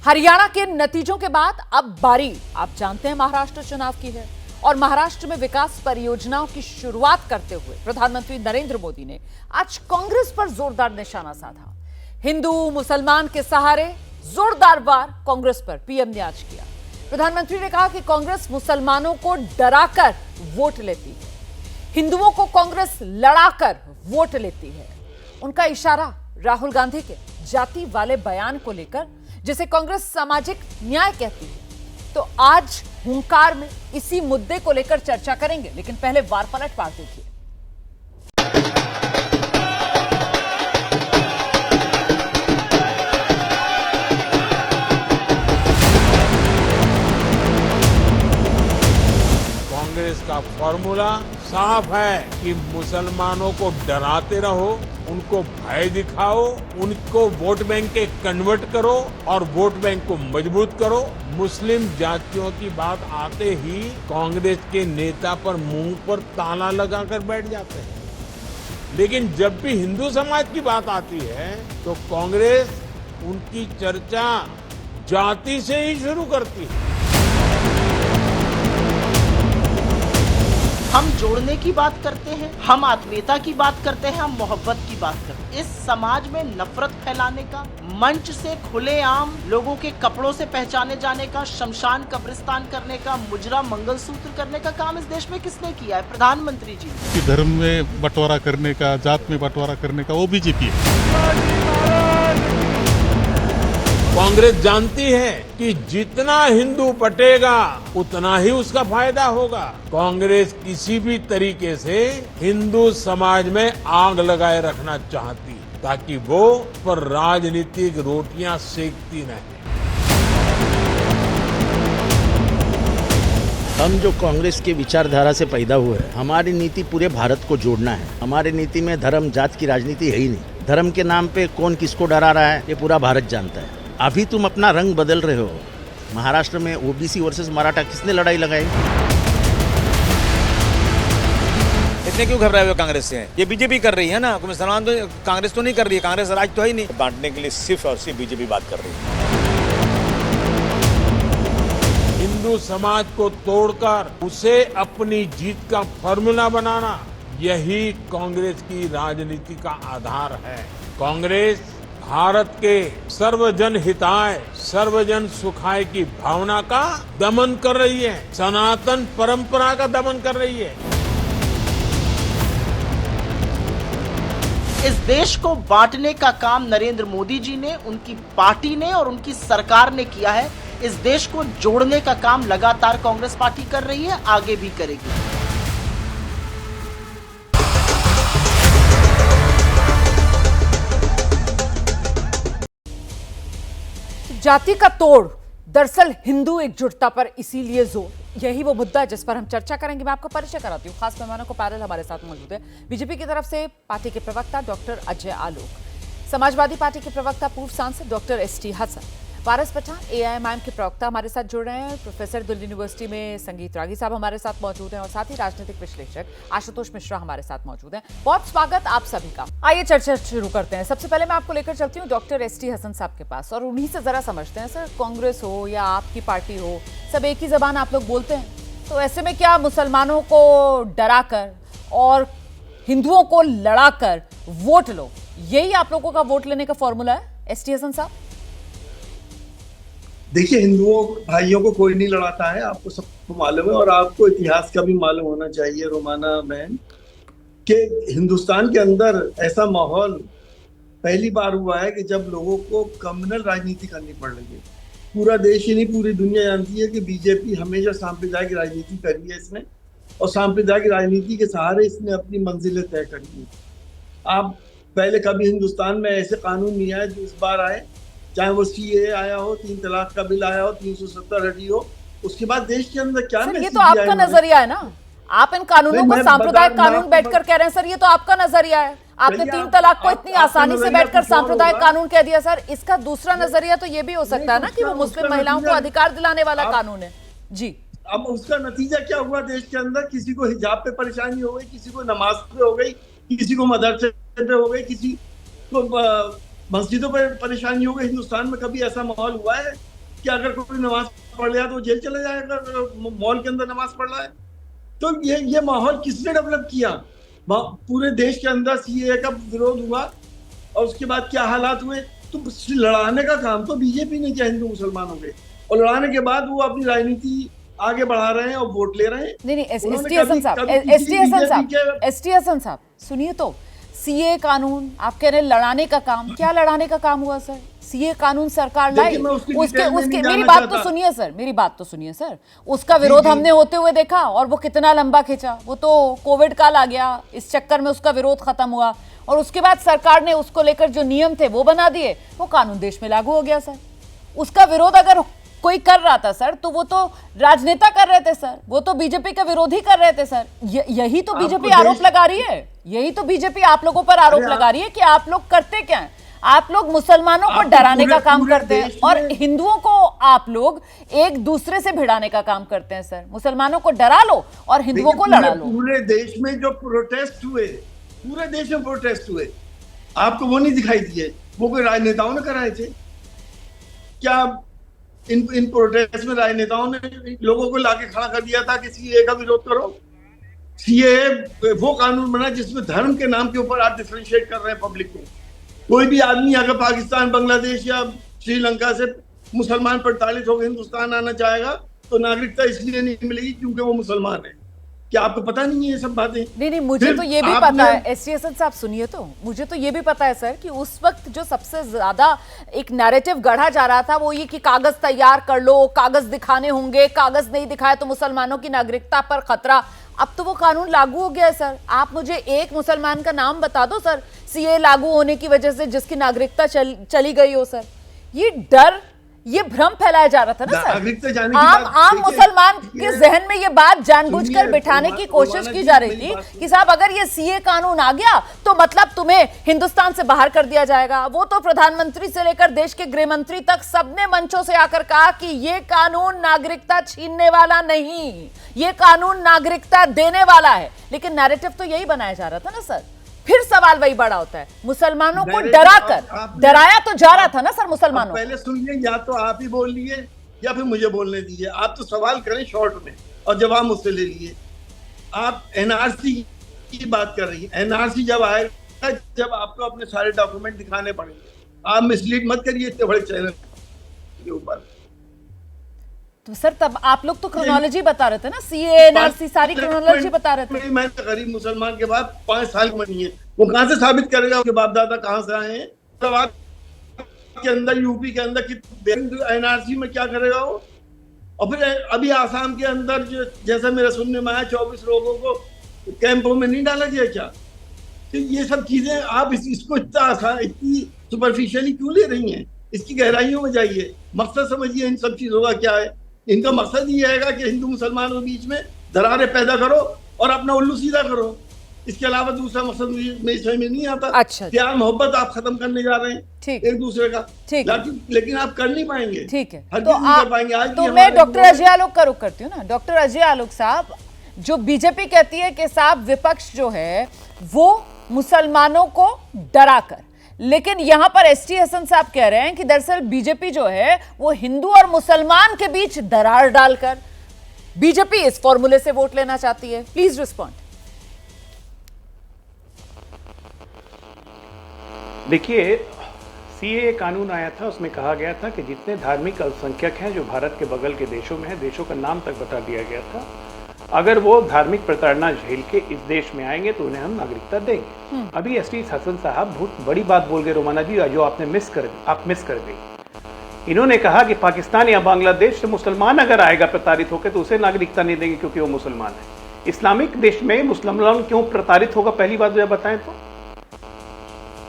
हरियाणा के नतीजों के बाद अब बारी आप जानते हैं महाराष्ट्र चुनाव की है और महाराष्ट्र में विकास परियोजनाओं की शुरुआत करते हुए प्रधानमंत्री नरेंद्र मोदी ने आज कांग्रेस पर जोरदार निशाना साधा। हिंदू मुसलमान के सहारे जोरदार वार कांग्रेस पर पीएम ने आज किया। प्रधानमंत्री ने कहा कि कांग्रेस मुसलमानों को डराकर वोट लेती है, हिंदुओं को कांग्रेस लड़ाकर वोट लेती है। उनका इशारा राहुल गांधी के जाति वाले बयान को लेकर, जिसे कांग्रेस सामाजिक न्याय कहती है। तो आज हुंकार में इसी मुद्दे को लेकर चर्चा करेंगे, लेकिन पहले वार पलट पार देखिए। कांग्रेस का फॉर्मूला साफ है कि मुसलमानों को डराते रहो, उनको भय दिखाओ, उनको वोट बैंक के कन्वर्ट करो और वोट बैंक को मजबूत करो। मुस्लिम जातियों की बात आते ही कांग्रेस के नेता पर मुंह पर ताला लगाकर बैठ जाते हैं, लेकिन जब भी हिंदू समाज की बात आती है तो कांग्रेस उनकी चर्चा जाति से ही शुरू करती है। हम जोड़ने की बात करते हैं, हम आत्मीयता की बात करते हैं, हम मोहब्बत की बात करते हैं। इस समाज में नफरत फैलाने का, मंच से खुलेआम लोगों के कपड़ों से पहचाने जाने का, शमशान कब्रिस्तान करने का, मुजरा मंगलसूत्र करने का काम इस देश में किसने किया है? प्रधानमंत्री जी ने। कि धर्म में बंटवारा करने का, जात में बंटवारा करने का वो बीजेपी है। कांग्रेस जानती है कि जितना हिंदू पटेगा उतना ही उसका फायदा होगा। कांग्रेस किसी भी तरीके से हिंदू समाज में आग लगाए रखना चाहती ताकि वो पर राजनीतिक रोटियां सेकती नहीं। हम जो कांग्रेस के विचारधारा से पैदा हुए हैं, हमारी नीति पूरे भारत को जोड़ना है। हमारी नीति में धर्म जात की राजनीति है ही नहीं। धर्म के नाम पे कौन किसको डरा रहा है ये पूरा भारत जानता है। अभी तुम अपना रंग बदल रहे हो। महाराष्ट्र में ओबीसी वर्सेस मराठा किसने लड़ाई लगाई? इतने क्यों घबराए हुए कांग्रेस से? ये बीजेपी कर रही है ना, मुसलमान तो कांग्रेस तो नहीं कर रही है। कांग्रेस राज तो है ही नहीं। बांटने के लिए सिर्फ और सिर्फ बीजेपी बात कर रही है। हिंदू समाज को तोड़कर उसे अपनी जीत का फॉर्मूला बनाना, यही कांग्रेस की राजनीति का आधार है। कांग्रेस भारत के सर्वजन हिताय सर्वजन सुखाय की भावना का दमन कर रही है, सनातन परंपरा का दमन कर रही है। इस देश को बांटने का काम नरेंद्र मोदी जी ने, उनकी पार्टी ने और उनकी सरकार ने किया है। इस देश को जोड़ने का काम लगातार कांग्रेस पार्टी कर रही है, आगे भी करेगी। जाति का तोड़, दरअसल हिंदू एकजुटता पर इसीलिए जोर, यही वो मुद्दा है जिस पर हम चर्चा करेंगे। मैं आपको परिचय कराती हूँ खास मेहमानों को। पैनल हमारे साथ मौजूद है बीजेपी की तरफ से पार्टी के प्रवक्ता डॉक्टर अजय आलोक, समाजवादी पार्टी के प्रवक्ता पूर्व सांसद डॉक्टर एसटी हसन, पारस पठान एआईएमआईएम के प्रवक्ता हमारे साथ जुड़ रहे हैं, प्रोफेसर दिल्ली यूनिवर्सिटी में संगीत रागी साहब हमारे साथ मौजूद हैं और साथ ही राजनीतिक विश्लेषक आशुतोष मिश्रा हमारे साथ मौजूद हैं। बहुत स्वागत आप सभी का। आइए चर्चा शुरू करते हैं। सबसे पहले मैं आपको लेकर चलती हूँ डॉक्टर एसटी हसन साहब के पास और उन्हीं से जरा समझते हैं। सर, कांग्रेस हो या आपकी पार्टी हो, सब एक ही जबान आप लोग बोलते हैं, तो ऐसे में क्या मुसलमानों को डराकर और हिंदुओं को लड़ाकर वोट लो, यही आप लोगों का वोट लेने का फॉर्मूला है? एसटी हसन साहब, देखिए, हिंदुओं भाइयों को कोई नहीं लड़ाता है, आपको सबको मालूम है। और आपको इतिहास का भी मालूम होना चाहिए रोमाना बहन, कि हिंदुस्तान के अंदर ऐसा माहौल पहली बार हुआ है कि जब लोगों को कम्युनल राजनीति करनी पड़ रही है। पूरा देश ही नहीं, पूरी दुनिया जानती है कि बीजेपी हमेशा सांप्रदायिक राजनीति करी है इसने, और सांप्रदायिक राजनीति के सहारे इसने अपनी मंजिलें तय करी है। आप पहले कभी हिंदुस्तान में ऐसे कानून नहीं आए जो इस बार आए, चाहे वो सीए आया हो, 3 तलाक का बिल आया हो, 370 हटी हो, उसके बाद देश के अंदर क्या सर, ये तो आपका नजरिया है ना। आप इन कानूनों को सांप्रदायिक कानून बैठकर कह रहे हैं। सर, ये तो आपका नजरिया है। आपने 3 तलाक को इतनी आसानी से बैठकर सांप्रदायिक कानून कह दिया। सर, इसका दूसरा नजरिया तो ये भी हो सकता है ना कि वो मुस्लिम महिलाओं को अधिकार दिलाने वाला कानून है। जी, अब उसका नतीजा क्या हुआ देश के अंदर? किसी को हिजाब पे परेशानी हो गई, किसी को नमाज पे हो गई, किसी को मदरसे पे हो गई, किसी को मस्जिदों पर परेशानी हो गई। हिंदुस्तान में कभी ऐसा माहौल हुआ है कि अगर कोई नमाज पढ़ लिया तो जेल चला जाएगा, अगर मॉल के अंदर नमाज पढ़ रहा है। तो ये माहौल किसने डेवलप किया? पूरे देश के अंदर सीएए का विरोध हुआ और उसके बाद क्या हालात हुए। तो लड़ाने का काम तो बीजेपी ने किया हिंदू मुसलमानों के, और लड़ाने के बाद वो अपनी राजनीति आगे बढ़ा रहे हैं और वोट ले रहे हैं। नहीं, एसटी हसन साहब सुनिए तो, सीए कानून आप कह रहे हैं लड़ाने का काम, क्या लड़ाने का काम हुआ सर? सीए कानून सरकार लाई, उसके मेरी बात तो सुनिए सर, मेरी बात तो सुनिए सर। उसका विरोध हमने होते हुए देखा और वो कितना लंबा खिंचा। वो तो कोविड काल आ गया, इस चक्कर में उसका विरोध खत्म हुआ और उसके बाद सरकार ने उसको लेकर जो नियम थे वो बना दिए, वो कानून देश में लागू हो गया सर। उसका विरोध अगर कोई कर रहा था सर तो वो तो राजनेता कर रहे थे सर, वो तो बीजेपी का विरोधी कर रहे थे सर। यही तो बीजेपी आरोप लगा रही है, यही तो बीजेपी आप लोगों पर आरोप लगा रही है कि आप लोग करते क्या हैं? आप लोग मुसलमानों को डराने का काम करते हैं और हिंदुओं को आप लोग एक दूसरे से भिड़ाने का काम करते हैं सर। मुसलमानों को डरा लो और हिंदुओं को लड़ा लो। पूरे देश में जो प्रोटेस्ट हुए, पूरे देश में प्रोटेस्ट हुए, आपको वो नहीं दिखाई दिए? वो कोई राजनेताओं ने कराए थे क्या? इन प्रोटेस्ट में राजनेताओं ने लोगों को लाके खड़ा कर दिया था कि सीएए का विरोध करो? सीएए वो कानून बना जिसमें धर्म के नाम के ऊपर आप डिफरेंशिएट कर रहे हैं पब्लिक को। कोई भी आदमी अगर पाकिस्तान, बांग्लादेश या श्रीलंका से मुसलमान प्रताड़ित होकर हिंदुस्तान आना चाहेगा तो नागरिकता इसलिए नहीं मिलेगी क्योंकि वो मुसलमान है। क्या आपको पता नहीं है ये सब बातें? नहीं, मुझे तो ये भी पता है। एसटी हसन साहब सुनिए तो, मुझे तो ये भी पता है सर कि उस वक्त जो सबसे ज्यादा एक नैरेटिव गढ़ा जा रहा था वो ये कि कागज तैयार कर लो, कागज दिखाने होंगे, कागज नहीं दिखाए तो मुसलमानों की नागरिकता पर खतरा। अब तो वो कानून लागू हो गया है सर। आप मुझे एक मुसलमान का नाम बता दो सर सीए लागू होने की वजह से जिसकी नागरिकता चली गई हो सर। ये डर, ये भ्रम फैलाया जा रहा था ना सर। आम मुसलमान के जहन में ये बात जानबूझकर बिठाने की कोशिश की जा रही थी कि साहब अगर ये सीए कानून आ गया तो मतलब तुम्हें हिंदुस्तान से बाहर कर दिया जाएगा। वो तो प्रधानमंत्री से लेकर देश के गृह मंत्री तक सबने मंचों से आकर कहा कि ये कानून नागरिकता छीनने वाला नहीं, ये कानून नागरिकता देने वाला है। लेकिन नैरेटिव तो यही बनाया जा रहा था ना सर। फिर सवाल वही बड़ा होता है, मुसलमानों को डराया तो जा रहा था ना सर मुसलमानों। पहले सुनिए, या तो आप ही बोल लिए या फिर मुझे बोलने दीजिए। आप तो सवाल करें शॉर्ट में और जवाब मुझसे ले लिए। आप एनआरसी की बात कर रही है। एनआरसी जब आएगा, जब आपको अपने सारे डॉक्यूमेंट दिखाने पड़ेंगे। आप मिसलीड मत करिए इतने बड़े चैनल के ऊपर। तो सर तब आप लोग तो क्रोनोलॉजी बता रहे थे ना, सीए एनआरसी सारी क्रोनोलॉजी बता रहे थे। मैं तो गरीब मुसलमान के बाद 5 साल की बनी है, वो कहां से साबित करेगा उसके बाप दादा कहां से आए हैं? के अंदर यूपी के अंदर एनआरसी में क्या करेगा वो? और फिर अभी आसाम के अंदर जो जैसा मेरा सुनने में आया 24 लोगों को कैंपों में नहीं डाला गया क्या? तो ये सब चीजें आप इसको इतनी सुपरफिशियली क्यों ले रही हैं? इसकी गहराइयों में जाइए, मकसद समझिए इन सब चीजों का क्या है। इनका मकसद ये है कि हिंदू मुसलमानों के बीच में दरारें पैदा करो और अपना उल्लू सीधा करो। इसके अलावा दूसरा मकसद मेरी समझ में नहीं आता। अच्छा, प्यार मोहब्बत आप खत्म करने जा रहे हैं एक दूसरे का, लेकिन आप कर नहीं पाएंगे। ठीक है, तो मैं डॉक्टर अजय आलोक का रुख करती हूँ ना। डॉक्टर अजय आलोक साहब, जो बीजेपी कहती है कि साहब विपक्ष जो है वो मुसलमानों को डरा कर, लेकिन यहां पर एसटी हसन साहब कह रहे हैं कि दरअसल बीजेपी जो है वो हिंदू और मुसलमान के बीच दरार डालकर बीजेपी इस फॉर्मूले से वोट लेना चाहती है। Please respond. देखिए, सीए कानून आया था, उसमें कहा गया था कि जितने धार्मिक अल्पसंख्यक हैं जो भारत के बगल के देशों में हैं, देशों का नाम तक बता दिया गया था, अगर वो धार्मिक प्रताड़ना झेल के इस देश में आएंगे तो उन्हें हम नागरिकता देंगे। अभी एसटी हसन साहब बहुत बड़ी बात बोल गए रोमाना जी, जो आपने मिस कर गई। इन्होंने कहा कि पाकिस्तान या बांग्लादेश से मुसलमान अगर आएगा प्रताड़ित होकर तो उसे नागरिकता नहीं देंगे क्योंकि वो मुसलमान है। इस्लामिक देश में मुसलमान क्यों प्रताड़ित होगा, पहली बात मुझे बताएं तो।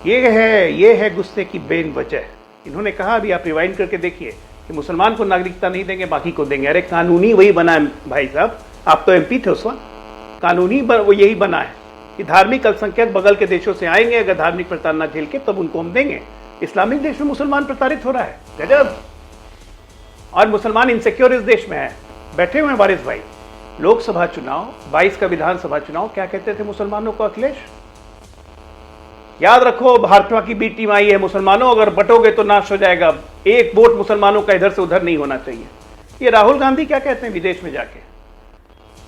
ये है गुस्से की बेन वजह। इन्होंने कहा, अभी आप रिवाइंड करके देखिए, कि मुसलमान को नागरिकता नहीं देंगे, बाकी को देंगे। अरे कानूनी वही बना है भाई साहब, आप तो एमपी थे उस वक्त। कानूनी वो यही बना है कि धार्मिक अल्पसंख्यक बगल के देशों से आएंगे, अगर धार्मिक प्रताड़ना झेल के, तब उनको हम देंगे। इस्लामिक देश में मुसलमान प्रताड़ित हो रहा है, गजब। और मुसलमान इनसिक्योर इस देश में है। बैठे हुए हैं वारिस भाई, लोकसभा चुनाव 22 का विधानसभा चुनाव, क्या कहते थे मुसलमानों को अखिलेश? याद रखो, भाजपा की बी टीम आई है, मुसलमानों अगर बटोगे तो नाश हो जाएगा एक वोट मुसलमानों का इधर से उधर नहीं होना चाहिए। ये राहुल गांधी क्या कहते हैं विदेश में जाके?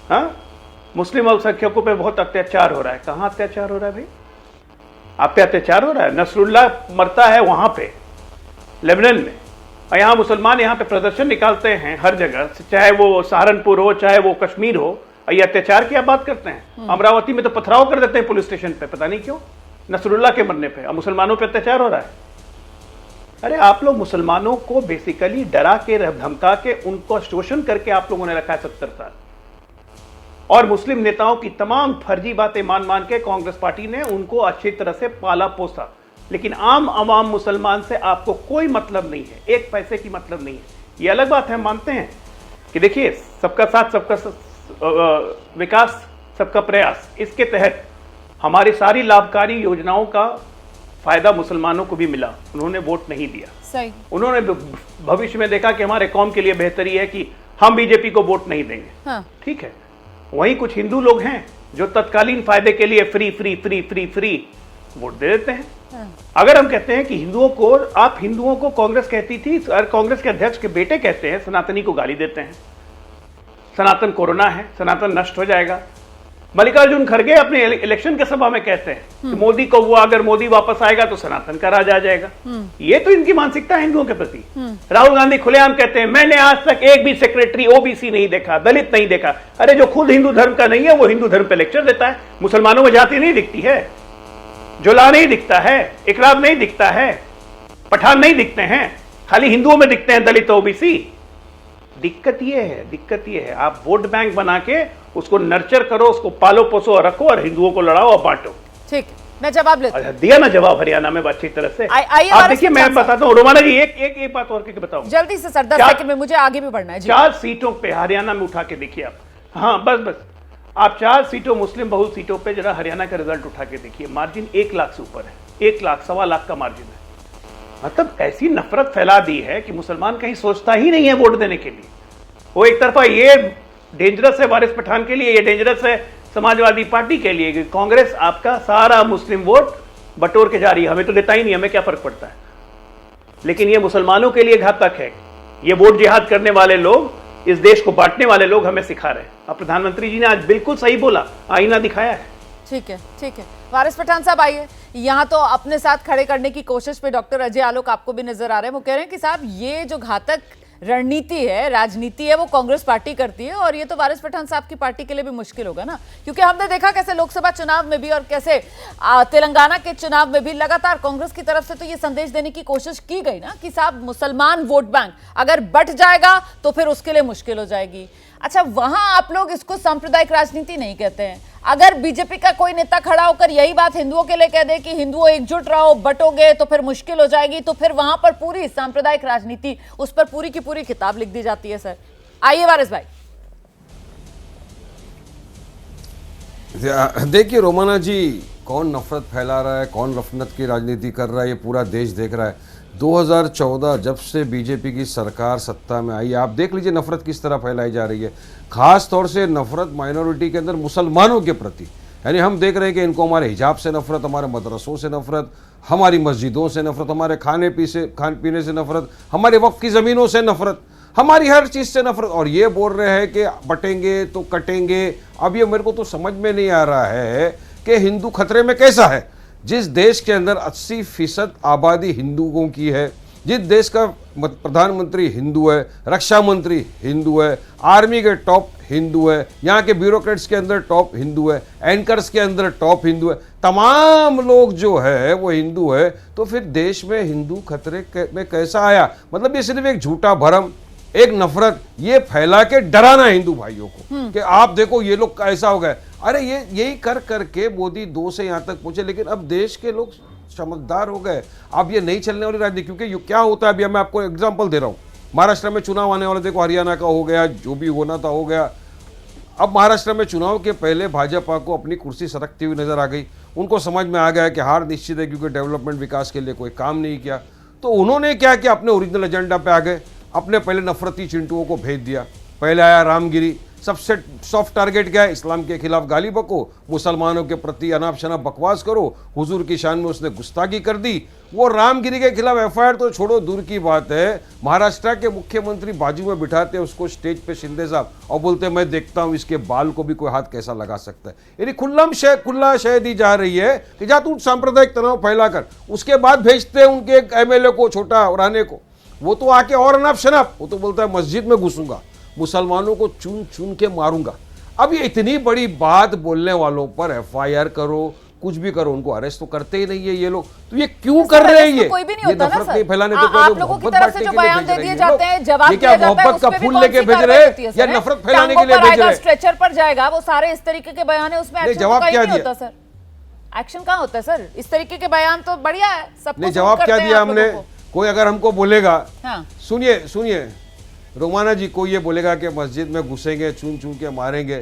हाँ, मुस्लिम अल्पसंख्यकों पे बहुत अत्याचार हो रहा है। कहां अत्याचार हो रहा है भाई? आप पे अत्याचार हो रहा है? नसरुल्लाह मरता है वहां पे लेबनान में, और यहाँ मुसलमान यहाँ पे प्रदर्शन निकालते हैं हर जगह, चाहे वो सहारनपुर हो चाहे वो कश्मीर हो, और ये अत्याचार की आप बात करते हैं। अमरावती में तो पथराव कर देते हैं पुलिस स्टेशन पे, पता नहीं क्यों, नसरुल्लाह के मरने पे। और मुसलमानों पे अत्याचार हो रहा है। अरे आप लोग मुसलमानों को बेसिकली डरा के, धमका के, उनको शोषण करके आप लोगों ने रखा है 70 साल। और मुस्लिम नेताओं की तमाम फर्जी बातें मान के कांग्रेस पार्टी ने उनको अच्छी तरह से पाला पोसा, लेकिन आम आवाम मुसलमान से आपको कोई मतलब नहीं है, एक पैसे की मतलब नहीं है। ये अलग बात है, हम मानते हैं कि देखिए सबका साथ सबका विकास सबका प्रयास, इसके तहत हमारी सारी लाभकारी योजनाओं का फायदा मुसलमानों को भी मिला। उन्होंने वोट नहीं दिया, सही। उन्होंने भविष्य में देखा कि हमारे कौम के लिए बेहतरी है कि हम बीजेपी को वोट नहीं देंगे। हाँ। ठीक है, वहीं कुछ हिंदू लोग हैं जो तत्कालीन फायदे के लिए free free free free free vote दे देते हैं। हाँ। अगर हम कहते हैं कि हिंदुओं को, आप हिंदुओं को कांग्रेस कहती थी और कांग्रेस के अध्यक्ष के बेटे कहते हैं, सनातनी को गाली देते हैं, सनातन कोरोना है, सनातन नष्ट हो जाएगा। मल्लिकार्जुन खड़गे अपने इलेक्शन के सभा में कहते हैं कि मोदी को हुआ, अगर मोदी वापस आएगा तो सनातन का राज आ जाएगा। ये तो इनकी मानसिकता है हिंदुओं के प्रति। राहुल गांधी खुलेआम कहते हैं मैंने आज तक एक भी सेक्रेटरी ओबीसी नहीं देखा, दलित नहीं देखा। अरे जो खुद हिंदू धर्म का नहीं है वो हिंदू धर्म पे लेक्चर देता है। मुसलमानों में जाति नहीं दिखती है, जुला नहीं दिखता है, इकराम नहीं दिखता है, पठान नहीं दिखते हैं, खाली हिंदुओं में दिखते हैं दलित ओबीसी। दिक्कत ये है आप वोट बैंक बना के उसको नर्चर करो, उसको पालो पोसो और रखो, और हिंदुओं को लड़ाओ और बांटो। ठीक, मैं जवाब लेता हूं। दिया ना जवाब हरियाणा में अच्छी तरह से। आप देखिए, मैं बताता हूं रोमाना जी, एक बात और के बताऊं जल्दी से सर, 10 सेकंड में, मुझे आगे भी बढ़ना है जी। 4 सीटों पे हरियाणा में उठा के देखिए आप। हाँ बस आप 4 सीटों मुस्लिम बहुल सीटों पे जरा हरियाणा का रिजल्ट उठा के देखिए, मार्जिन 1 लाख से ऊपर है, 1 लाख, 1.25 लाख का मार्जिन है। मतलब ऐसी नफरत फैला दी है कि मुसलमान कहीं सोचता ही नहीं है वोट देने के लिए। वो एक तरफा ये डेंजरस है वारिस पठान के लिए, ये डेंजरस है समाजवादी पार्टी के लिए, कांग्रेस आपका सारा मुस्लिम वोट बटोर के जा रही है। हमें तो देता ही नहीं, हमें क्या फर्क पड़ता है, लेकिन ये मुसलमानों के लिए घातक है। ये वोट जिहाद करने वाले लोग, इस देश को बांटने वाले लोग हमें सिखा रहे हैं। अब प्रधानमंत्री जी ने आज बिल्कुल सही बोला, आईना दिखाया है। ठीक है, ठीक है। वारिस पठान साहब आइए, यहाँ तो अपने साथ खड़े करने की कोशिश में डॉक्टर अजय आलोक आपको भी नजर आ रहे हैं। वो कह रहे हैं कि साहब ये जो घातक रणनीति है, राजनीति है, वो कांग्रेस पार्टी करती है, और ये तो वारिस पठान साहब की पार्टी के लिए भी मुश्किल होगा ना, क्योंकि हमने देखा कैसे लोकसभा चुनाव में भी और कैसे तेलंगाना के चुनाव में भी लगातार कांग्रेस की तरफ से तो ये संदेश देने की कोशिश की गई ना कि साहब मुसलमान वोट बैंक अगर बट जाएगा तो फिर उसके लिए मुश्किल हो जाएगी। अच्छा, वहां आप लोग इसको सांप्रदायिक राजनीति नहीं कहते हैं। अगर बीजेपी का कोई नेता खड़ा होकर यही बात हिंदुओं के लिए कह दे कि हिंदुओं एकजुट रहो, बटोगे तो फिर मुश्किल हो जाएगी, तो फिर वहां पर पूरी सांप्रदायिक राजनीति, उस पर पूरी की पूरी किताब लिख दी जाती है। सर आइए वारिस भाई। देखिए रोमाना जी, कौन नफरत फैला रहा है, कौन रफनत की राजनीति कर रहा है, ये पूरा देश देख रहा है। 2014 जब से बीजेपी की सरकार सत्ता में आई, आप देख लीजिए नफरत किस तरह फैलाई जा रही है। खास तौर से नफरत माइनॉरिटी के अंदर मुसलमानों के प्रति, यानी हम देख रहे हैं कि इनको हमारे हिजाब से नफरत, हमारे मदरसों से नफरत, हमारी मस्जिदों से नफरत, हमारे खाने पीने से नफरत, हमारे वक्फ की ज़मीनों से नफरत, हमारी हर चीज़ से नफरत। और ये बोल रहे हैं कि बटेंगे तो कटेंगे। अब ये मेरे को तो समझ में नहीं आ रहा है कि हिंदू खतरे में कैसा है। जिस देश के अंदर 80% आबादी हिंदुओं की है, जिस देश का प्रधानमंत्री हिंदू है, रक्षा मंत्री हिंदू है, आर्मी के टॉप हिंदू है, यहाँ के ब्यूरोक्रेट्स के अंदर टॉप हिंदू है, एंकर्स के अंदर टॉप हिंदू है, तमाम लोग जो है वो हिंदू है, तो फिर देश में हिंदू खतरे में कैसा आया? मतलब ये सिर्फ एक झूठा भरम, एक नफरत ये फैला के डराना हिंदू भाइयों को कि आप देखो ये लोग ऐसा हो गए। अरे ये यही कर करके मोदी 2 से यहाँ तक पहुंचे, लेकिन अब देश के लोग समझदार हो गए। अब ये नहीं चलने वाली राजनीति, क्योंकि क्या होता है, अभी मैं आपको एग्जांपल दे रहा हूँ। महाराष्ट्र में चुनाव आने वाले, देखो हरियाणा का हो गया, जो भी होना था हो गया। अब महाराष्ट्र में चुनाव के पहले भाजपा को अपनी कुर्सी सरकती हुई नजर आ गई। उनको समझ में आ गया कि हार निश्चित है, क्योंकि डेवलपमेंट विकास के लिए कोई काम नहीं किया। तो उन्होंने क्या किया, अपने ओरिजिनल एजेंडा पे आ गए, अपने पहले नफरती चिंटुओं को भेज दिया। पहले आया रामगिरी, सबसे सॉफ्ट टारगेट क्या है? इस्लाम के खिलाफ गाली बको, मुसलमानों के प्रति अनाप शनाप बकवास करो, हुजूर की शान में उसने गुस्ताखी कर दी। वो रामगिरी के खिलाफ एफआईआर तो छोड़ो, दूर की बात है, महाराष्ट्र के मुख्यमंत्री बाजू में बिठाते उसको स्टेज पे शिंदे साहब और बोलते मैं देखता हूं इसके बाल को भी कोई हाथ कैसा लगा सकता है। यानी खुला शय दी जा रही है कि जा तू सांप्रदायिक तनाव फैला कर। उसके बाद भेजते हैं उनके एक एमएलए को, छोटा राणे को, वो तो आके और अनाप शनाप, वो तो बोलता है मस्जिद में घुसूंगा, मुसलमानों को चुन चुन के मारूंगा। अब ये इतनी बड़ी बात बोलने वालों पर एफआईआर करो, कुछ भी करो, उनको अरेस्ट तो करते ही नहीं है ये लोग। तो ये क्यों कर रहे हैं? ये कोई भी नहीं होता ना सर। फैलाने आप लोगों की तरफ से जो बयान दे दिए जाते हैं, जवाब दिया जाता है, मोहब्बत का फूल लेके भेज रहे हैं या नफरत फैलाने के लिए भेज रहे हैं? स्ट्रेचर पर जाएगा, वो सारे इस तरीके के बयान है, उसमें एक्शन जवाब क्या नहीं होता सर। एक्शन कहाँ होता है सर? इस तरीके के बयान तो बढ़िया है, सब जवाब क्या दिया हमने? कोई अगर हमको बोलेगा, हाँ। सुनिए रोमाना जी, कोई ये बोलेगा कि मस्जिद में घुसेंगे, चुन चुन के मारेंगे,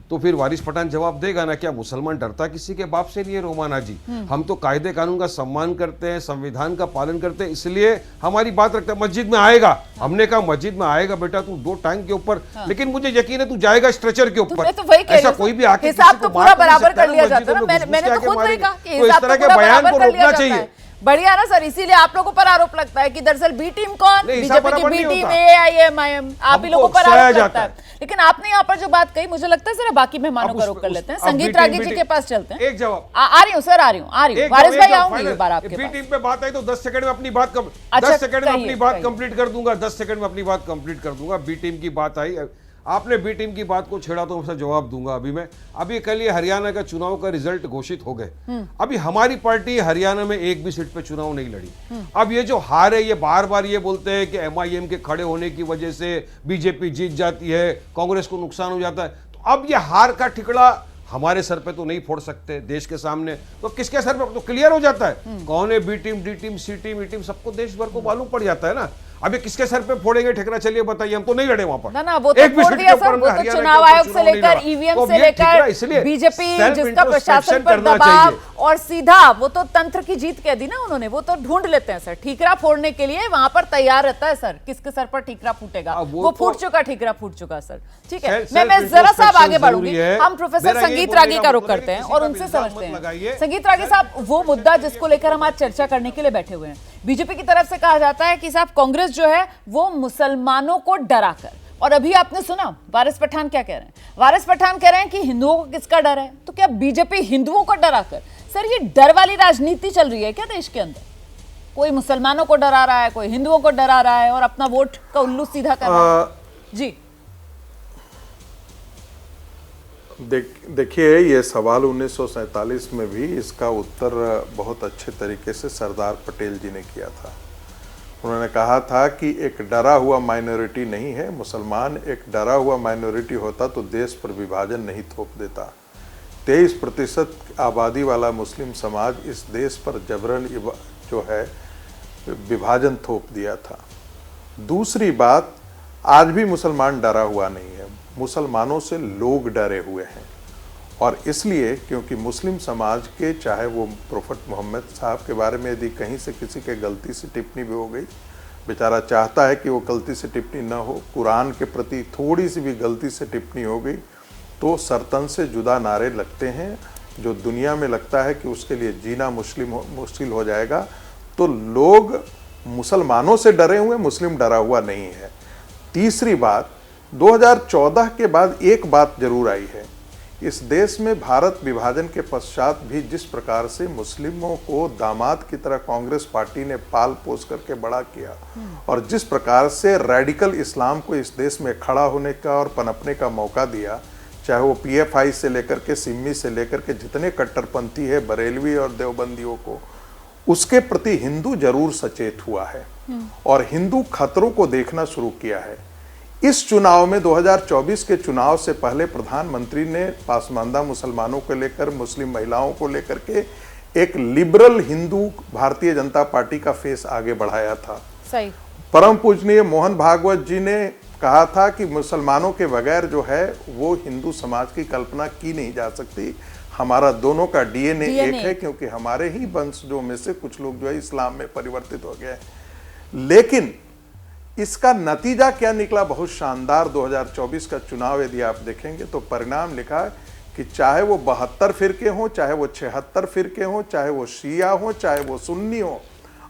तो फिर वारिस पठान जवाब देगा ना, क्या मुसलमान डरता किसी के बाप से नहीं है रोमाना जी? हम तो कायदे कानून का सम्मान करते हैं, संविधान का पालन करते हैं, इसलिए हमारी बात रखते हैं। मस्जिद में आएगा, हमने कहा मस्जिद में आएगा बेटा तू 2 टांग के ऊपर, लेकिन मुझे यकीन है तू जाएगा स्ट्रेचर के ऊपर। ऐसा कोई भी आके हिसाब तो पूरा बराबर कर लिया जाता है। मैंने तो खुद नहीं कहा कि इस तरह के बयान को रोकना चाहिए। बढ़िया ना सर, इसीलिए आप लोगों पर आरोप लगता है कि दरअसल बी टीम कौन, बीजेपी की बी टीम, एआईएम, आप ही लोगों पर आरोप लगता है। लेकिन आपने यहाँ पर जो बात कही, मुझे लगता है जरा बाकी मेहमानों का रुख कर लेते हैं। संगीत रागी जी के पास चलते हैं। एक जवाब आ रही हूँ सर, आ रही हूँ वारिस भाई, आऊंगी बार आपके पास। बी टीम पे बात आई तो 10 सेकंड में अपनी बात 10 सेकंड में अपनी बात कंप्लीट कर दूंगा, 10 सेकंड में अपनी बात कंप्लीट कर दूंगा। बी टीम की बात आई, आपने बी टीम की बात को छेड़ा तो उसका जवाब दूंगा। अभी कल ये हरियाणा का चुनाव का रिजल्ट घोषित हो गए। अभी हमारी पार्टी हरियाणा में एक भी सीट पे चुनाव नहीं लड़ी। अब ये जो हार है, ये बार बार ये बोलते हैं कि एमआईएम के खड़े होने की वजह से बीजेपी जीत जाती है, कांग्रेस को नुकसान हो जाता है। तो अब ये हार का ठिकड़ा हमारे सर पे तो नहीं फोड़ सकते, देश के सामने तो किसके सर पे? तो क्लियर हो जाता है कौन है बी टीम, डी टीम, सी टीम, ई टीम, सबको देश भर को मालूम पड़ जाता है ना। अभी किसके सर पे फोड़ेंगे ठिकरा? चलिए बताइए, हम तो नहीं लड़े वहां पर। ना वो तो फोड़ दिया सर, वो तो चुनाव आयोग से लेकर ईवीएम से लेकर बीजेपी जिसका प्रशासन पर दबाव और सीधा वो तो तंत्र की जीत कह दी ना उन्होंने, वो तो ढूंढ लेते हैं सर ठीकरा फोड़ने के लिए, वहां पर तैयार रहता है सर, किसके सर पर ठीकरा फूटेगा। वो फूट चुका, ठीकरा फूट चुका सर। ठीक है, मैं जरा सा आगे बढ़ूंगी। हम प्रोफेसर संगीत रागी का रुख करते हैं और उनसे समझते हैं। संगीत रागी साहब, वो मुद्दा जिसको लेकर हम आज चर्चा करने के लिए बैठे हुए हैं, बीजेपी की तरफ से कहा जाता है कि साहब कांग्रेस जो है वो मुसलमानों को डराकर, और अभी आपने सुना वारिस पठान क्या कह रहे हैं? वारिस पठान कह रहे हैं कि हिंदुओं को किसका डर है? तो क्या बीजेपी हिंदुओं को डराकर? सर ये डर वाली राजनीति चल रही है क्या देश के अंदर? कोई मुसलमानों को डरा रहा है, कोई हिंदुओं को डरा रहा है और अपना वोट का उल्लू सीधा कर रहा है। जी देखिए, ये सवाल 1947 में भी इसका उत्तर बहुत अच्छे तरीके से सरदार पटेल जी ने किया था। उन्होंने कहा था कि एक डरा हुआ माइनॉरिटी नहीं है मुसलमान, एक डरा हुआ माइनॉरिटी होता तो देश पर विभाजन नहीं थोप देता। 23% आबादी वाला मुस्लिम समाज इस देश पर जबरन जो है विभाजन थोप दिया था। दूसरी बात, आज भी मुसलमान डरा हुआ नहीं है, मुसलमानों से लोग डरे हुए हैं। और इसलिए क्योंकि मुस्लिम समाज के, चाहे वो प्रोफेट मोहम्मद साहब के बारे में यदि कहीं से किसी के गलती से टिप्पणी भी हो गई, बेचारा चाहता है कि वो गलती से टिप्पणी ना हो, कुरान के प्रति थोड़ी सी भी गलती से टिप्पणी हो गई तो सरतन से जुदा नारे लगते हैं, जो दुनिया में लगता है कि उसके लिए जीना मुश्किल हो जाएगा। तो लोग मुसलमानों से डरे हुए, मुस्लिम डरा हुआ नहीं है। तीसरी बात, 2014 के बाद एक बात जरूर आई है, इस देश में भारत विभाजन के पश्चात भी जिस प्रकार से मुस्लिमों को दामाद की तरह कांग्रेस पार्टी ने पाल पोस करके बड़ा किया और जिस प्रकार से रेडिकल इस्लाम को इस देश में खड़ा होने का और पनपने का मौका दिया, चाहे वो पीएफआई से लेकर के सिम्मी से लेकर के जितने कट्टरपंथी है, बरेलवी और देवबंदियों को, उसके प्रति हिंदू जरूर सचेत हुआ है और हिंदू खतरों को देखना शुरू किया है। इस चुनाव में 2024 के चुनाव से पहले प्रधानमंत्री ने पासमानदा मुसलमानों को लेकर, मुस्लिम महिलाओं को लेकर के एक लिबरल हिंदू भारतीय जनता पार्टी का फेस आगे बढ़ाया था। सही। परम पूजनीय मोहन भागवत जी ने कहा था कि मुसलमानों के बगैर जो है वो हिंदू समाज की कल्पना की नहीं जा सकती। हमारा दोनों का डीएनए एक है, क्योंकि हमारे ही वंशजों में से कुछ लोग जो है इस्लाम में परिवर्तित हो गए। लेकिन इसका नतीजा क्या निकला? बहुत शानदार। 2024 का चुनाव यदि आप देखेंगे तो परिणाम लिखा है कि चाहे वो 72 फिरके हों, चाहे वो 76 फिरके हों, चाहे वो शिया हों, चाहे वो सुन्नी हो,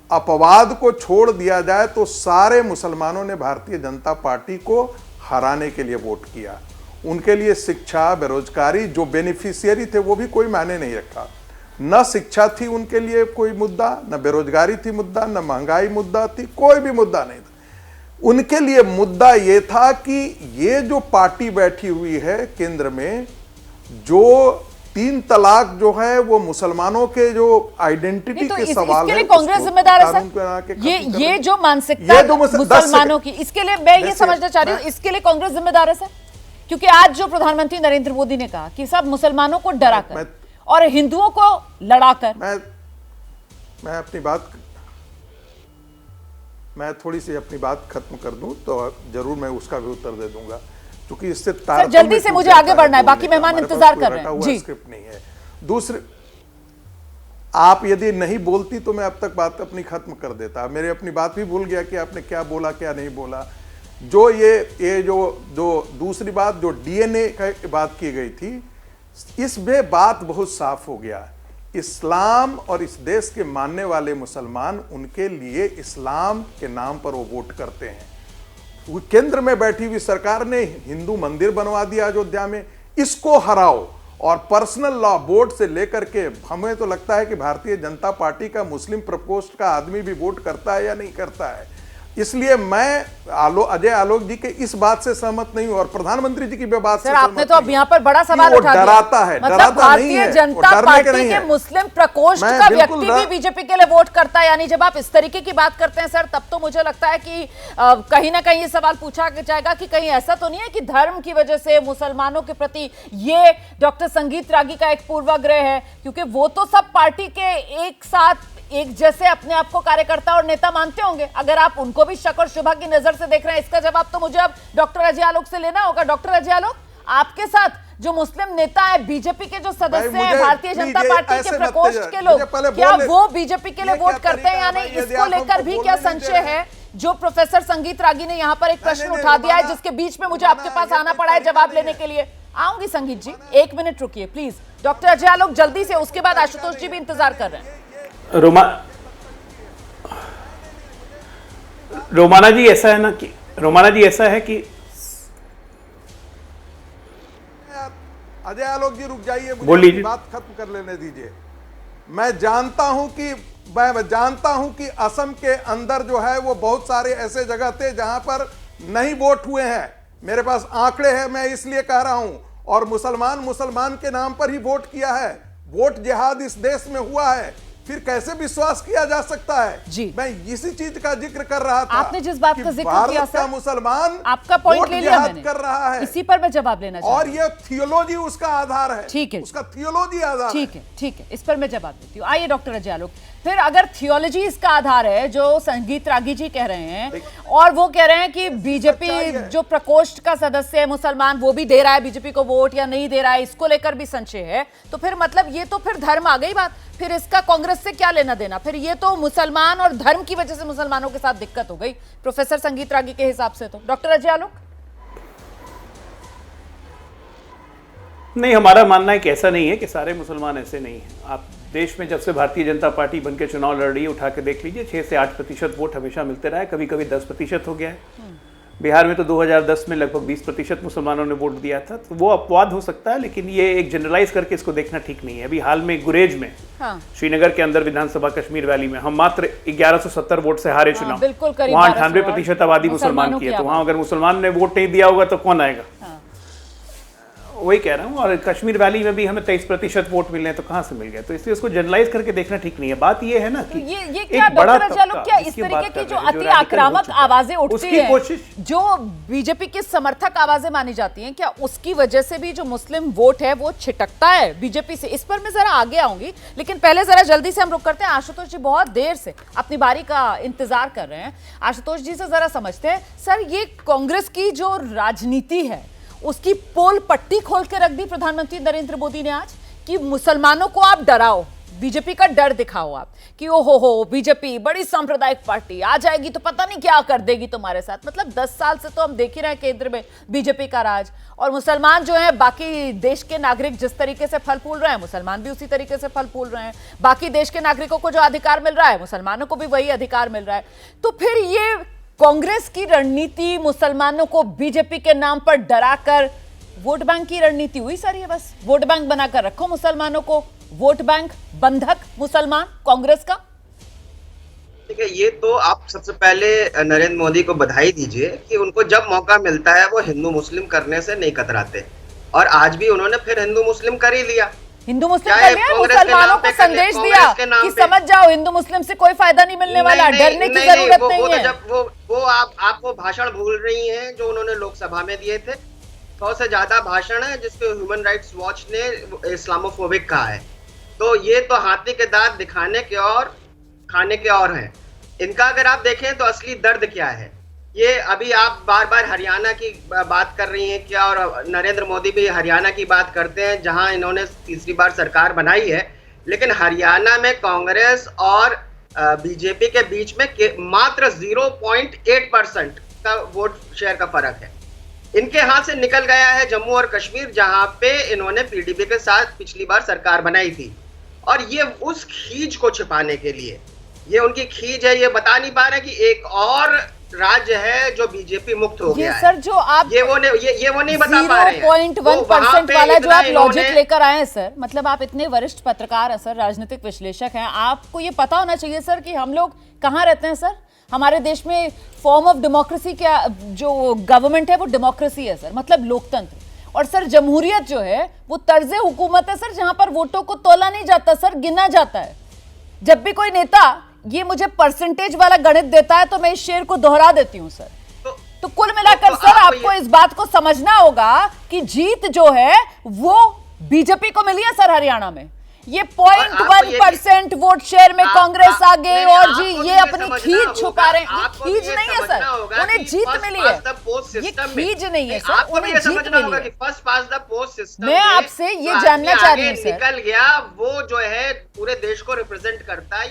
अपवाद को छोड़ दिया जाए तो सारे मुसलमानों ने भारतीय जनता पार्टी को हराने के लिए वोट किया। उनके लिए शिक्षा, बेरोजगारी, जो बेनिफिशियरी थे वो भी कोई मायने नहीं रखा। न शिक्षा थी उनके लिए कोई मुद्दा, न बेरोजगारी थी मुद्दा, न महंगाई मुद्दा थी, कोई भी मुद्दा नहीं था। उनके लिए मुद्दा ये था कि ये जो पार्टी बैठी हुई है केंद्र में, जो 3 तलाक जो है वो मुसलमानों के जो आइडेंटिटी के सवाल इसके है, लिए कांग्रेस जिम्मेदार है सर। ये जो मानसिकता मुसलमानों की, इसके लिए मैं ये समझना चाह रही हूँ, इसके लिए कांग्रेस जिम्मेदार है सर। क्योंकि आज जो प्रधानमंत्री नरेंद्र मोदी ने कहा कि सब मुसलमानों को डराकर और हिंदुओं को लड़ाकर, मैं थोड़ी सी अपनी बात खत्म कर दूं तो जरूर मैं उसका भी उत्तर दे दूंगा, क्योंकि इससे जल्दी से मुझे आगे बढ़ना है, बाकी मेहमान इंतजार कर रहे हैं जी। स्क्रिप्ट नहीं है। दूसरे, आप यदि नहीं बोलती तो मैं अब तक बात अपनी खत्म कर देता। मेरे अपनी बात भी भूल गया कि आपने क्या बोला क्या नहीं बोला। जो ये जो दूसरी बात, जो डीएनए की बात की गई थी, इसमें बात बहुत साफ हो गया। इस्लाम और इस देश के मानने वाले मुसलमान, उनके लिए इस्लाम के नाम पर वो वोट करते हैं। वो केंद्र में बैठी हुई सरकार ने हिंदू मंदिर बनवा दिया अयोध्या में, इसको हराओ। और पर्सनल लॉ बोर्ड से लेकर के, हमें तो लगता है कि भारतीय जनता पार्टी का मुस्लिम प्रकोष्ठ का आदमी भी वोट करता है या नहीं करता है। इसलिए मैं अजय आलोक जी के इस बात से सहमत नहीं हूं और प्रधानमंत्री जी की भी बात से आपने तो अब यहाँ पर बड़ा सवाल उठा दिया। डराता है, मतलब भारतीय जनता पार्टी के मुस्लिम प्रकोष्ठ का व्यक्ति भी बीजेपी के लिए वोट करता है, यानी जब आप इस तरीके की बात करते हैं सर, तब तो मुझे लगता है कि कहीं ना कहीं ये सवाल पूछा जाएगा कि कहीं ऐसा तो नहीं है कि धर्म की वजह से मुसलमानों के प्रति ये डॉक्टर संगीत रागी का एक पूर्वाग्रह है, क्योंकि वो तो सब पार्टी के एक साथ एक जैसे अपने आप को कार्यकर्ता और नेता मानते होंगे। अगर आप उनको भी शक और शुभा की नजर से देख रहे हैं, इसका जवाब तो मुझे अब डॉक्टर अजय आलोक से लेना होगा। डॉक्टर अजय आलोक, आपके साथ जो मुस्लिम नेता है, बीजेपी के जो सदस्य हैं, भारतीय जनता पार्टी के प्रकोष्ठ के लोग, क्या वो बीजेपी के लिए वोट करते हैं या नहीं, इसको लेकर भी क्या संशय है? जो प्रोफेसर संगीत रागी ने यहाँ पर एक प्रश्न उठा दिया है, जिसके बीच में मुझे आपके पास आना पड़ा है जवाब लेने के लिए। आऊंगी संगीत जी, 1 मिनट रुकिए प्लीज। डॉक्टर अजय आलोक जल्दी से, उसके बाद आशुतोष जी भी इंतजार कर रहे हैं। रोमाना जी ऐसा है कि अजय आलोक जी रुक जाइए, मुझे बात खत्म कर लेने दीजिए। मैं जानता हूं कि असम के अंदर जो है वो बहुत सारे ऐसे जगह थे जहां पर नहीं वोट हुए हैं। मेरे पास आंकड़े हैं, मैं इसलिए कह रहा हूं। और मुसलमान के नाम पर ही वोट किया है। वोट जिहाद इस देश में हुआ है, फिर कैसे विश्वास किया जा सकता है जी? मैं इसी चीज का जिक्र कर रहा था। आपने जिस बात का जिक्र किया सर, मुसलमान आपका पॉइंट ले लिया मैंने, कर रहा है, इसी पर मैं जवाब लेना चाहता हूं। और ये थियोलॉजी उसका आधार है। ठीक है, उसका थियोलॉजी आधार है। ठीक है, इस पर मैं जवाब देती हूँ। आइए डॉक्टर अजय आलोक, फिर अगर थियोलॉजी इसका आधार है, जो संगीत रागी जी कह रहे हैं, और वो कह रहे हैं कि बीजेपी जो प्रकोष्ठ का सदस्य है मुसलमान, वो भी दे रहा है बीजेपी को वोट या नहीं दे रहा है, इसको लेकर भी संशय है, तो फिर मतलब ये तो फिर धर्म आ गई बात। फिर इसका कांग्रेस से क्या लेना देना? फिर ये तो मुसलमान और धर्म की वजह से मुसलमानों के साथ दिक्कत हो गई प्रोफेसर संगीत रागी के हिसाब से। तो डॉक्टर अजय आलोक, नहीं, हमारा मानना है कि ऐसा नहीं है कि सारे मुसलमान ऐसे नहीं हैं। आप देश में जब से भारतीय जनता पार्टी बनकर चुनाव लड़ रही है, उठा के देख लीजिए, 6 से 8% वोट हमेशा मिलते रहा है, कभी कभी 10% हो गया है। बिहार में तो 2010 में लगभग 20% मुसलमानों ने वोट दिया था। तो वो अपवाद हो सकता है, लेकिन ये एक जनरलाइज करके इसको देखना ठीक नहीं है। अभी हाल में गुरेज में, श्रीनगर के अंदर विधानसभा कश्मीर वैली में, हम मात्र 1170 वोट से हारे चुनाव। वहाँ 98% आबादी मुसलमान की है। तो वहाँ अगर मुसलमान ने वोट नहीं दिया होगा तो कौन आएगा? वही कह रहा हूँ। और कश्मीर वैली में भी हमें 23% वोट मिले, तो कहां से मिल गए? तो इसलिए उसको जनरलाइज करके देखना ठीक नहीं है। बात ये है ना कि ये क्या डॉक्टर अजय आलोक, क्या इस तरीके की जो अति आक्रामक आवाजें उठती हैं, जो बीजेपी की समर्थक आवाजें मानी जाती हैं, क्या उसकी वजह से भी जो मुस्लिम वोट है वो छिटकता है बीजेपी से? इस पर मैं जरा आगे आऊंगी, लेकिन पहले जरा जल्दी से हम रुक करते हैं। आशुतोष जी बहुत देर से अपनी बारी का इंतजार कर रहे हैं। आशुतोष जी से जरा समझते हैं सर, ये कांग्रेस की जो राजनीति है उसकी पोल पट्टी खोल के रख दी प्रधानमंत्री नरेंद्र मोदी ने आज, कि मुसलमानों को आप डराओ, बीजेपी का डर दिखाओ आप कि ओ हो बीजेपी बड़ी सांप्रदायिक पार्टी आ जाएगी तो पता नहीं क्या कर देगी तुम्हारे साथ। मतलब 10 साल से तो हम देख ही रहे हैं केंद्र में बीजेपी का राज, और मुसलमान जो है बाकी देश के नागरिक जिस तरीके से फल फूल रहे हैं मुसलमान भी उसी तरीके से फल फूल रहे हैं। बाकी देश के नागरिकों को जो अधिकार मिल रहा है मुसलमानों को भी वही अधिकार मिल रहा है। तो फिर ये कांग्रेस की रणनीति मुसलमानों को बीजेपी के नाम पर डराकर वोट बैंक की रणनीति हुई सर। ये बस वोट बैंक बनाकर रखो मुसलमानों को, वोट बैंक बंधक मुसलमान कांग्रेस का। ठीक है, ये तो आप सबसे पहले नरेंद्र मोदी को बधाई दीजिए कि उनको जब मौका मिलता है वो हिंदू मुस्लिम करने से नहीं कतराते, और आज भी उन्होंने फिर हिंदू मुस्लिम कर ही लिया। हिंदू मुस्लिम कर लिया, मुसलमानों को संदेश दिया कि समझ जाओ हिंदू मुस्लिम से कोई फायदा नहीं मिलने वाला, डरने की जरूरत नहीं है। जब वो आप वो भाषण भूल रही हैं जो उन्होंने लोकसभा में दिए थे। 100 से ज्यादा भाषण है जिसको ह्यूमन राइट्स वॉच ने इस्लामोफोबिक कहा है। तो ये तो हाथी के दांत दिखाने के और खाने के और हैं। इनका अगर आप देखें तो असली दर्द क्या है, ये अभी आप बार बार हरियाणा की बात कर रही हैं क्या, और नरेंद्र मोदी भी हरियाणा की बात करते हैं जहां इन्होंने तीसरी बार सरकार बनाई है, लेकिन हरियाणा में कांग्रेस और बीजेपी के बीच में मात्र 0.8% का वोट शेयर का फर्क है। इनके हाथ से निकल गया है जम्मू और कश्मीर, जहां पे इन्होंने पीडीपी के साथ पिछली बार सरकार बनाई थी, और ये उस खींच को छिपाने के लिए, ये उनकी खींच है, ये बता नहीं पा रहे कि एक और राज्य है जो बीजेपी मुक्त हो गया है। सर जो आप ये वो नहीं बता पा रहे हैं। 0.1% वाला जो आप लॉजिक लेकर आए हैं सर, मतलब आप इतने वरिष्ठ पत्रकार हैं सर, राजनीतिक विश्लेषक हैं, आपको ये पता होना चाहिए सर कि हम लोग कहाँ रहते हैं सर। हमारे देश में फॉर्म ऑफ डेमोक्रेसी क्या, जो गवर्नमेंट है वो डेमोक्रेसी है सर, मतलब लोकतंत्र। और सर जमहूरियत जो है वो तर्ज हुकूमत है सर, जहां पर वोटों को तोला नहीं जाता सर, गिना जाता है। जब भी कोई नेता ये मुझे परसेंटेज वाला गणित देता है तो मैं इस शेर को दोहरा देती हूं सर। तो कुल मिलाकर सर आपको इस बात को समझना होगा कि जीत जो है वो बीजेपी को मिली है सर हरियाणा में। ये 0.1% वोट शेयर में कांग्रेस आ गई, और जी ये अपनी खींच छुपा रहे हैं। खींच नहीं है सर, उन्हें जीत मिली है, ये खींच नहीं है सर, उन्हें जीत मिली है। First pass the post system मैं आपसे ये जानना चाह रही हूँ सर, निकल गया वो जो है पूरे देश को रिप्रेजेंट करता है,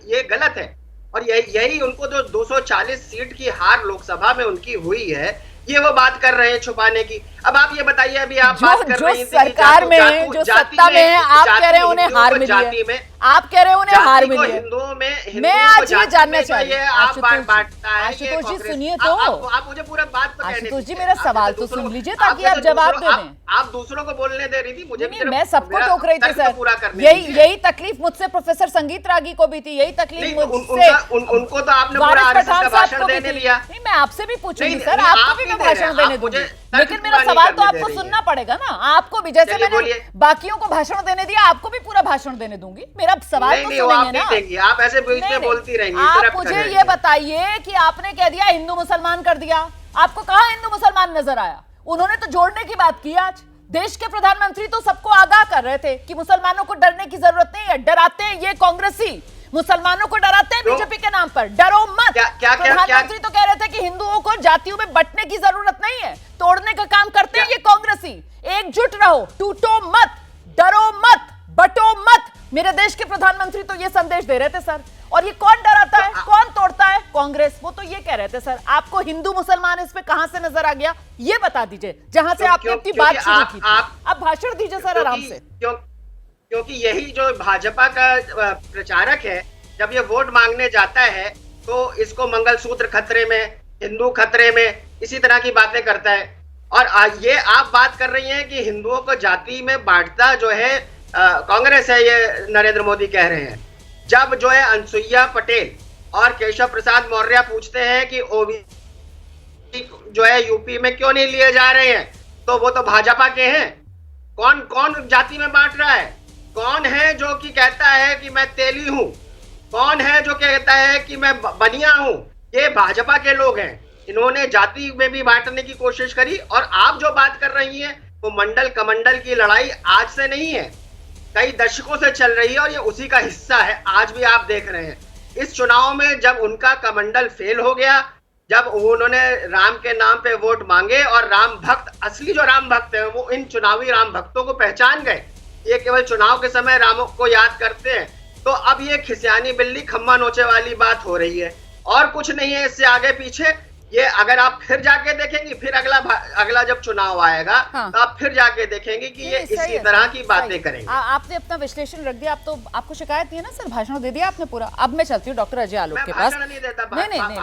ये गलत है। और यही उनको जो 240 सीट की हार लोकसभा में उनकी हुई है, ये वो बात कर रहे हैं छुपाने की। अब आप ये बताइए, अभी आप बात कर रही थी सरकार में है, जो सत्ता में है, आप कह रहे हैं उन्हें हार मिली है, आप कह रहे हैं उन्हें हार मिली है। हिंदुओं में मैं आज ये जानना चाह रही हूँ आशुतोष जी, सुनिए तो आप मुझे पूरा बात आशुतोष जी मेरा सवाल तो सुन लीजिए ताकि आप जवाब दे दें। आप दूसरों को बोलने दे रही थी, मुझे मैं सबको टोक रही थी सर। यही तकलीफ मुझसे प्रोफेसर संगीत रागी को भी थी, यही तकलीफ मुझसे उनको तो आपने पूरा आरएसएस का भाषण देने दिया। नहीं मैं आपसे भी पूछूंगी सर, आपको भी मैं भाषण देने दूंगी, लेकिन मेरा सवाल तो आपको सुनना पड़ेगा ना। आपको भी जैसे मैंने बाकियों को भाषण देने दिया, आपको भी पूरा भाषण देने दूंगी। मेरा सवाल तो सुनेंगे ना, आप ऐसे बीच में बोलती रहेंगी। आप मुझे ये बताइए कि आपने कह दिया हिंदू मुसलमान कर दिया, आपको कहाँ हिंदू मुसलमान नजर आया? उन्होंने तो जोड़ने की बात की। आज देश के प्रधानमंत्री तो सबको आगाह कर रहे थे कि मुसलमानों को डरने की जरूरत नहीं है, डराते हैं ये कांग्रेसी, मुसलमानों को डराते हैं बीजेपी के नाम पर, डरो मत। प्रधानमंत्री तो कह रहे थे कि हिंदुओं को जातियों में बंटने की जरूरत नहीं है, तोड़ने का काम करते हैं ये कांग्रेसी। एकजुट रहो, टूटो मत, डरो मत, बटो मत। मेरे देश के प्रधानमंत्री तो ये संदेश दे रहे थे सर। और ये कौन डराता है, कौन तोड़ता है? कांग्रेस। वो तो ये कह रहे थे सर। आपको हिंदू मुसलमान इस पे कहां से नजर आ गया, ये बता दीजिए, जहां से आपने अपनी बात शुरू की थी। आप भाषण दीजिए सर आराम से। क्योंकि यही जो भाजपा का प्रचारक है, जब ये वोट मांगने जाता है तो इसको मंगलसूत्र खतरे में, हिंदू खतरे में, इसी तरह की बातें करता है। और ये आप बात कर रही हैं कि हिंदुओं को जाति में बांटता जो है कांग्रेस है, ये नरेंद्र मोदी कह रहे हैं। जब जो है अनसुईया पटेल और केशव प्रसाद मौर्य पूछते हैं कि ओबीसी जो है यूपी में क्यों नहीं लिए जा रहे हैं, तो वो तो भाजपा के हैं। कौन कौन जाति में बांट रहा है? कौन है जो कि कहता है कि मैं तेली हूं? कौन है जो कहता है कि मैं बनिया हूं? ये भाजपा के लोग हैं। इन्होंने जाति में भी बांटने की कोशिश करी। और आप जो बात कर रही हैं वो मंडल कमंडल की लड़ाई आज से नहीं है, कई दशकों से चल रही है, और ये उसी का हिस्सा है। आज भी आप देख रहे हैं इस चुनाव में जब उनका कमंडल फेल हो गया, जब उन्होंने राम के नाम पे वोट मांगे और राम भक्त, असली जो राम भक्त है वो इन चुनावी राम भक्तों को पहचान गए ये केवल चुनाव के समय राम को याद करते हैं। तो अब ये खिसियानी बिल्ली खम्मा नोचे वाली बात हो रही है और कुछ नहीं है इससे आगे पीछे। ये अगर आप फिर जाके देखेंगी, फिर अगला जब चुनाव आएगा तो आप फिर जाके देखेंगे कि ये इसी तरह की बातें करेंगे। आपने अपना विश्लेषण रख दिया। आप तो आपको शिकायत नहीं है ना सर, भाषण दे दिया आपने पूरा। अब मैं चलती हूँ डॉक्टर अजय आलोक के पास। नहीं,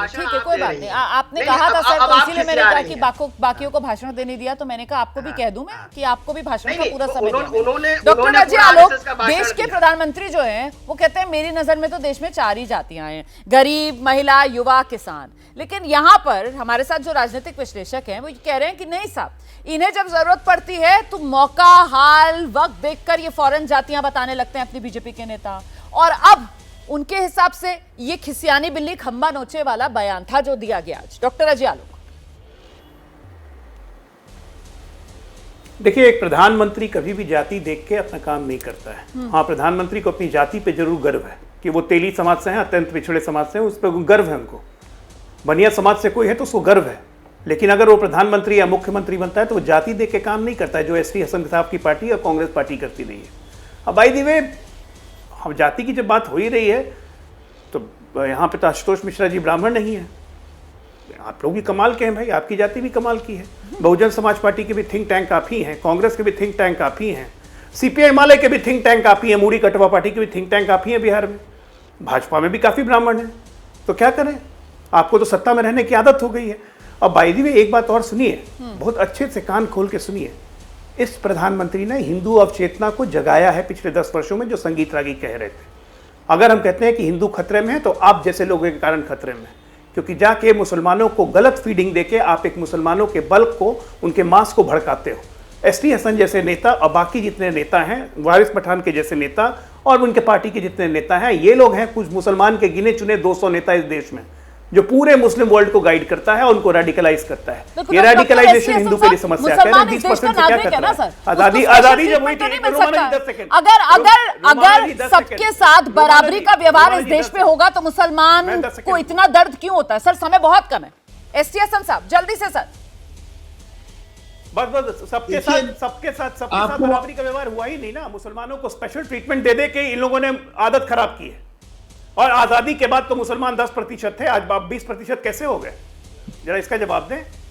ठीक है, कोई बात नहीं। आपने कहा था सर, तो इसीलिए मैंने कहा कि बाकियों को भाषण देने दिया, तो मैंने कहा आपको भी कह दूं मैं कि आपको भी भाषण का पूरा समय दिया। डॉक्टर अजय आलोक, देश के प्रधानमंत्री जो है वो कहते हैं मेरी नजर में तो देश में 4 ही जातियां हैं, गरीब, महिला, युवा, किसान। लेकिन यहाँ पर हमारे साथ जो राजनीतिक विश्लेषक हैं वो कह रहे हैं कि नहीं साहब, इन्हें जब जरूरत पड़ती है तो मौका, हाल, वक्त देखकर ये फौरन जातियां बताने लगते हैं अपनी बीजेपी के नेता। और अब उनके हिसाब से ये खिसियानी बिल्ली खंबा नोचे वाला बयान था जो दिया गया आज। डॉक्टर अजय आलोक, देखिए, एक प्रधानमंत्री कभी भी जाति देख के अपना काम नहीं करता है। हाँ, प्रधानमंत्री को अपनी जाति पे जरूर गर्व है कि वो तेली समाज से हैं, अत्यंत पिछड़े समाज से हैं, उस पर गर्व है उनको। बनिया समाज से कोई है तो उसको गर्व है। लेकिन अगर वो प्रधानमंत्री या मुख्यमंत्री बनता है तो वो जाति देख के काम नहीं करता है, जो एसटी हसन साहब की पार्टी और कांग्रेस पार्टी करती नहीं है। अब बाय द वे, हम जाति की जब बात हो ही रही है तो यहाँ पे तो आशुतोष मिश्रा जी ब्राह्मण नहीं है। आप लोग भी कमाल के हैं भाई, आपकी जाति भी कमाल की है। बहुजन समाज पार्टी के भी थिंक टैंक आप ही हैं, कांग्रेस के भी थिंक टैंक आप ही हैं, सीपीआई हिमालय के भी थिंक टैंक आप ही हैं, मूडी कटवा पार्टी के भी थिंक टैंक आप ही हैं बिहार में। भाजपा में भी काफी ब्राह्मण है, तो क्या करें, आपको तो सत्ता में रहने की आदत हो गई है। अब बाय द वे एक बात और सुनिए, बहुत अच्छे से कान खोल के सुनिए। इस प्रधानमंत्री ने हिंदू अवचेतना को जगाया है पिछले 10 वर्षों में, जो संगीत रागी कह रहे थे। अगर हम कहते हैं कि हिंदू खतरे में है तो आप जैसे लोगों के कारण खतरे में, क्योंकि जाके मुसलमानों को गलत फीडिंग देके आप एक मुसलमानों के बल्क को, उनके मांस को भड़काते हो। एसटी हसन जैसे नेता और बाकी जितने नेता हैं, वारिस पठान के जैसे नेता और उनके पार्टी के जितने नेता हैं, ये लोग हैं कुछ मुसलमान के गिने चुने 200 नेता इस देश में, जो पूरे मुस्लिम वर्ल्ड को गाइड करता है और उनको रेडिकलाइज करता है। ये रेडिकलाइजेशन हिंदू के लिए समस्या है। 20% से क्या करना है? आजादी जब हुई थी, अगर सबके साथ बराबरी का व्यवहार इस देश में होगा तो मुसलमान को इतना दर्द क्यों होता है? सर, समय बहुत कम है। एसटी हसन साहब, जल्दी से सर। बस सबके साथ बराबरी का व्यवहार हुआ ही नहीं ना। मुसलमानों को स्पेशल ट्रीटमेंट दे दे के इन लोगों ने आदत खराब की है। और आजादी के बाद तो मुसलमान 10% थे, आज 20% कैसे हो गए? जरा इसका जवाब दें।